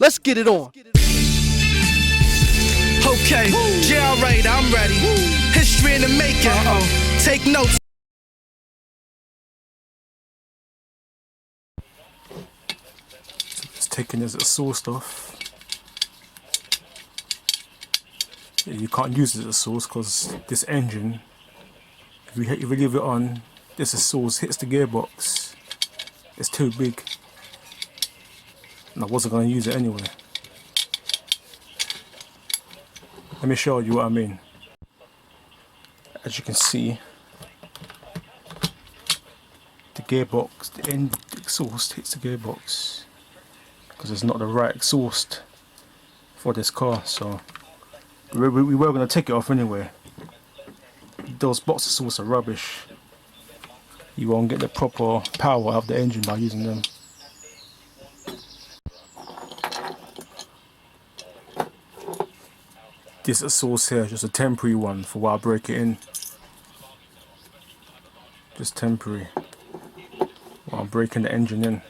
Let's get it on. Okay, yeah, alright, I'm ready. History in the making. Take notes. It's taking his exhaust off. You can't use it as a source because this engine, if you leave it on, this exhaust hits the gearbox. It's too big. And I wasn't going to use it anyway. Let me show you what I mean. As you can see, the gearbox, the end exhaust hits the gearbox because it's not the right exhaust for this car. So we were going to take it off anyway. Those box exhausts are rubbish. You won't get the proper power out of the engine by using them. This exhaust here is just a temporary one for while I break it in. Just temporary while I'm breaking the engine in.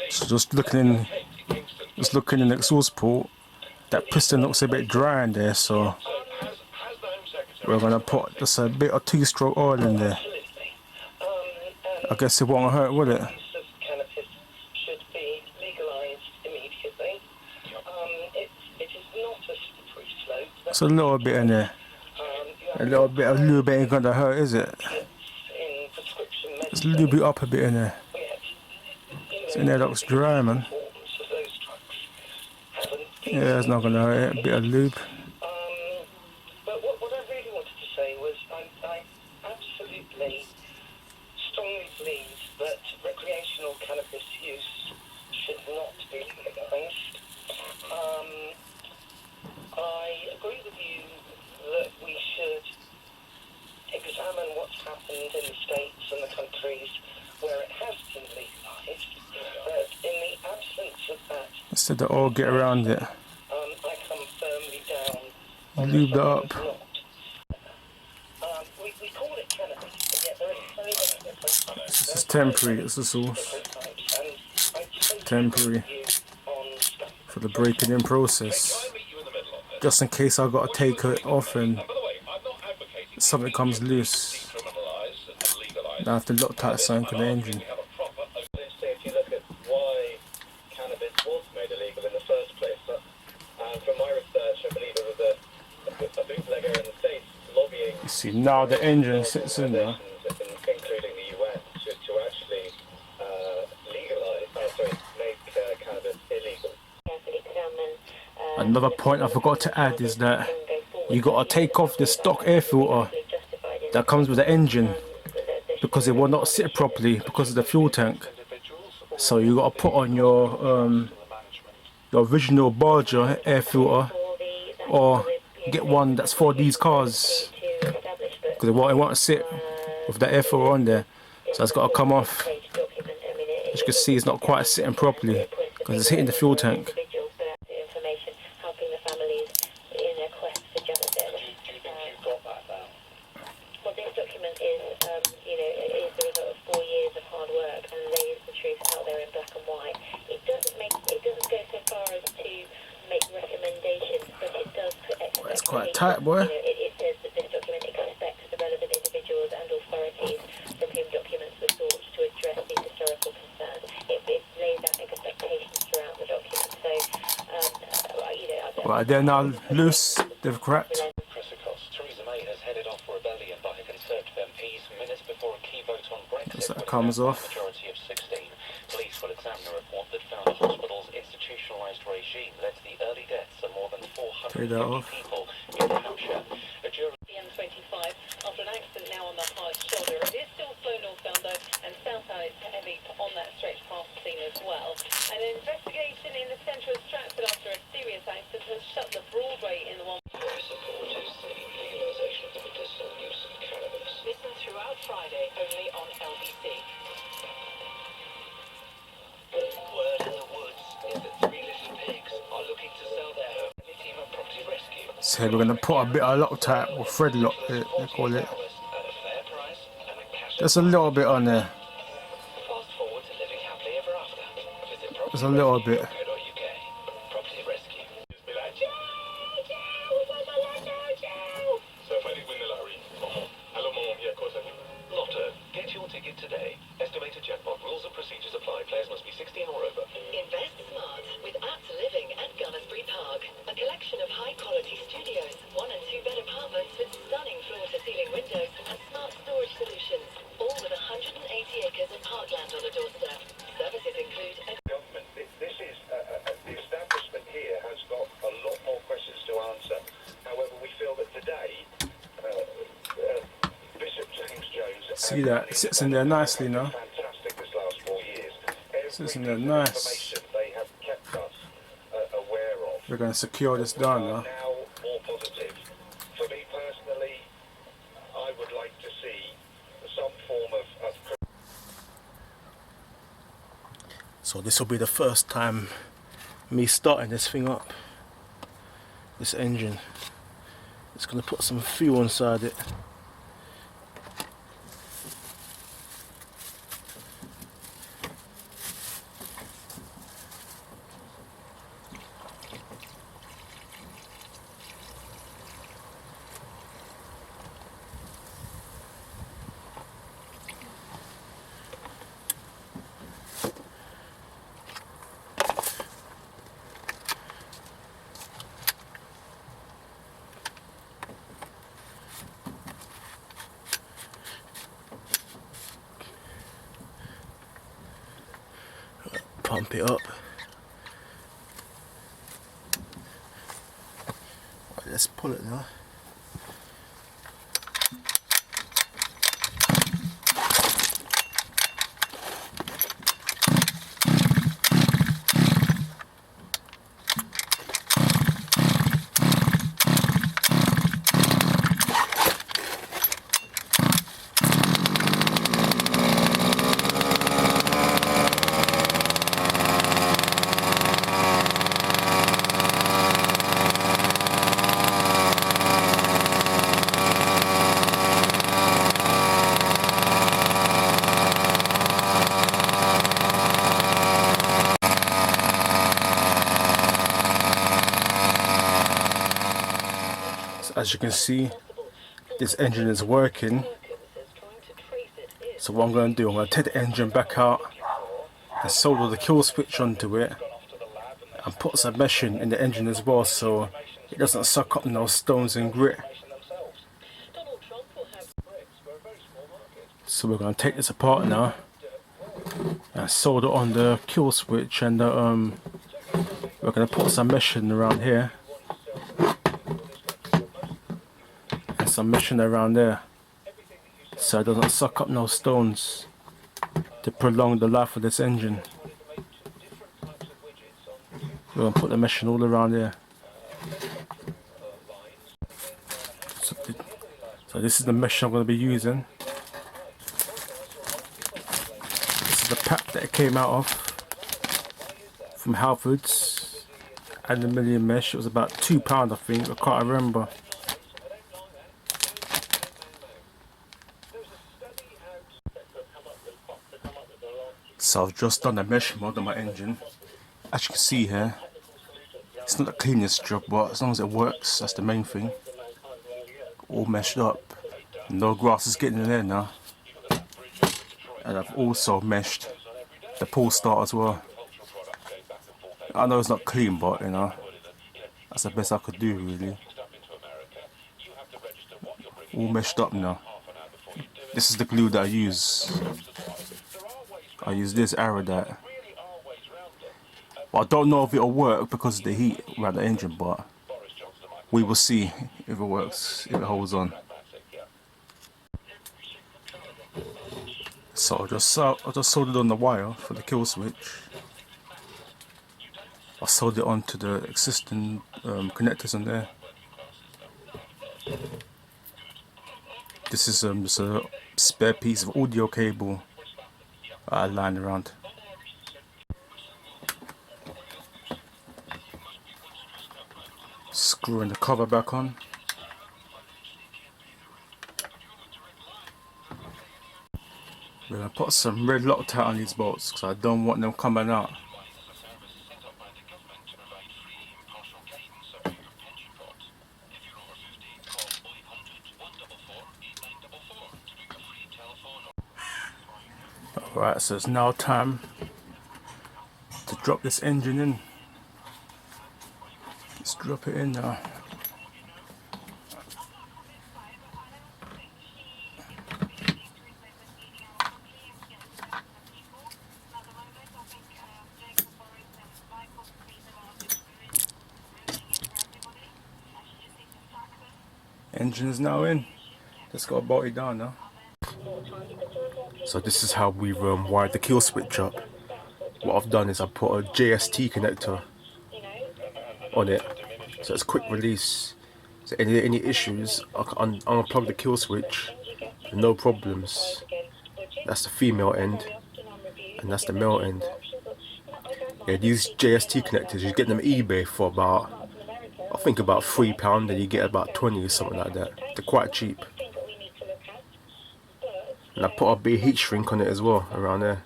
So just looking in the exhaust port, that piston looks a bit dry in there, so we're gonna put just a bit of 2-stroke oil in there. I guess it won't hurt, will it? It's a little bit in there. A little bit of lube ain't gonna hurt, is it? Just lube it up a bit in there. It's in there, looks dry, man. Yeah, it's not gonna hurt it. A bit of lube. But what I really wanted to say was I absolutely strongly believe that recreational cannabis use should not be legalised. I agree with you that we should examine what's happened in the States and the countries where it has been legalised, but in the absence of that, Instead of all get around it. I come firmly down on Lube it up. we call it cannabis, but yet there are so many different types. This is temporary, it's a source. Temporary for the breaking in process. Just in case I've got to take it off and something comes loose. I have to lock tight something on the engine. If you look at why cannabis was made illegal in the first place, from my research, I believe it was a bootlegger in the States lobbying. You see, now the engine sits in there. Including the US, to actually make cannabis illegal. Another point I forgot to add is that you got to take off the stock air filter that comes with the engine because it will not sit properly because of the fuel tank. So you got to put on your original Baja air filter or get one that's for these cars because it won't sit with the air filter on there. So it's got to come off. As you can see, it's not quite sitting properly because it's hitting the fuel tank. It's quite tight, boy. It says that this document expects the relevant individuals and authorities from whom documents were sought to address these historical concerns. It lays out expectations throughout the document. So, Right, they're now loose, they've cracked. Theresa May has headed off for rebellion by a Conservative MPs minutes before a key vote on Brexit. So that comes off. Majority of 16. Police will examine a report that found the hospital's institutionalised regime led to the early deaths of more than 400 people in Hampshire. A jury M25 after an accident now on the hard shoulder. It is still slow northbound though, and southbound is heavy on that stretch past the scene as well. An investigation in the centre of Stratford after a serious accident has shut the Broadway in the one. Listen throughout Friday only on LBC. Word in the woods is that 3 little pigs are looking to sell their home. The team of property rescue. So we're going to put a bit of Loctite or thread lock, they call it. There's a little bit on there. Fast forward to living happily ever after. Visit There's a little bit. property.co.uk. Property Rescue. Just be like, so if I did win the lottery, hello mom, yeah, of course I do. Lotto, get your ticket today. Estimated jackpot rules and procedures apply. Players must be 16 or over. Invest smart with Apt Living at Gunnersbury Park. A collection of high-quality studios, 1 and 2 bed apartments with stunning floor-to-ceiling windows and smart storage solutions, all with 180 acres of parkland on the doorstep. Services include Government, this is the establishment here has got a lot more questions to answer. However, we feel that today, Bishop James Jones. See that? It sits in there nicely now. Fantastic this last 4 years. Sits in there nice. They have kept us aware of. We're going to secure this down now. Now more positive. For me personally, I would like to see some form of So this will be the first time me starting this thing up. This engine. It's going to put some fuel inside it. Pump it up. Right, let's pull it now. As you can see, this engine is working. So what I'm going to do, I'm going to take the engine back out and solder the kill switch onto it and put some meshing in the engine as well, so it doesn't suck up no stones and grit. So we're going to take this apart now and solder on the kill switch, and we're going to put some meshing around here. Some meshing around there so it doesn't suck up no stones to prolong the life of this engine. We're going to put the meshing all around there. So this is the mesh I'm going to be using. This is the pack that it came out of from Halfords, and the million mesh. It was about £2 I think, I can't remember. So I've just done a mesh mod on my engine. As you can see here, it's not the cleanest job, but as long as it works, that's the main thing. All meshed up. No grass is getting in there now. And I've also meshed the pull start as well. I know it's not clean, but you know, that's the best I could do really. All meshed up now. This is the glue that I use. I use this Aerodite. Well, I don't know if it'll work because of the heat around the engine, but we will see if it works, if it holds on. So I just soldered on the wire for the kill switch. I soldered it onto the existing connectors on there. This is just a spare piece of audio cable lying around. Screwing the cover back on. We're gonna put some red Loctite on these bolts because I don't want them coming out. Alright, so it's now time to drop this engine in. Let's drop it in now. Engine is now in. Just gotta bolt it down now. So this is how we've wired the kill switch up. What I've done is I put a JST connector on it, so it's quick release. So any issues, I can unplug the kill switch, no problems. That's the female end, and that's the male end. Yeah, these JST connectors, you get them at eBay for about, I think about £3, and you get about 20 or something like that. They're quite cheap. And I put a big heat shrink on it as well, around there.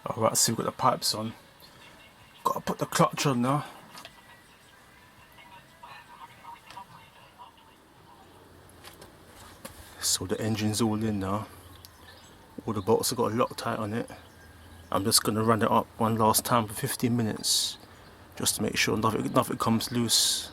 Alright, so we've got the pipes on. Gotta put the clutch on now. So the engine's all in now. All the bolts have got a Loctite on it. I'm just gonna run it up one last time for 15 minutes, just to make sure nothing comes loose.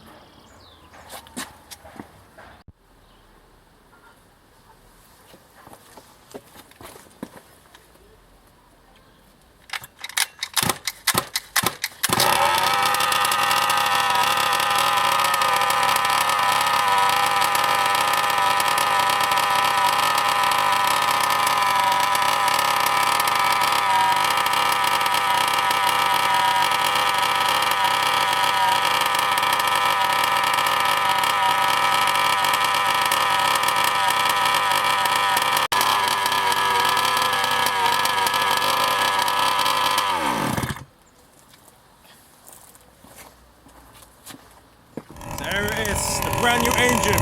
There it is, the brand new engine.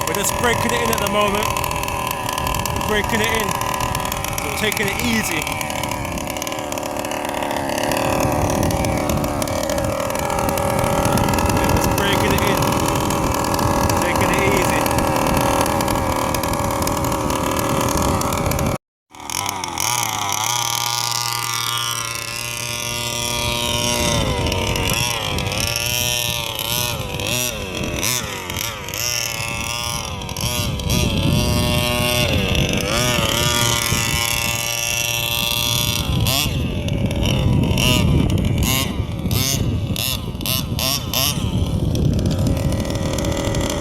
We're just breaking it in at the moment. We're breaking it in, so we're taking it easy.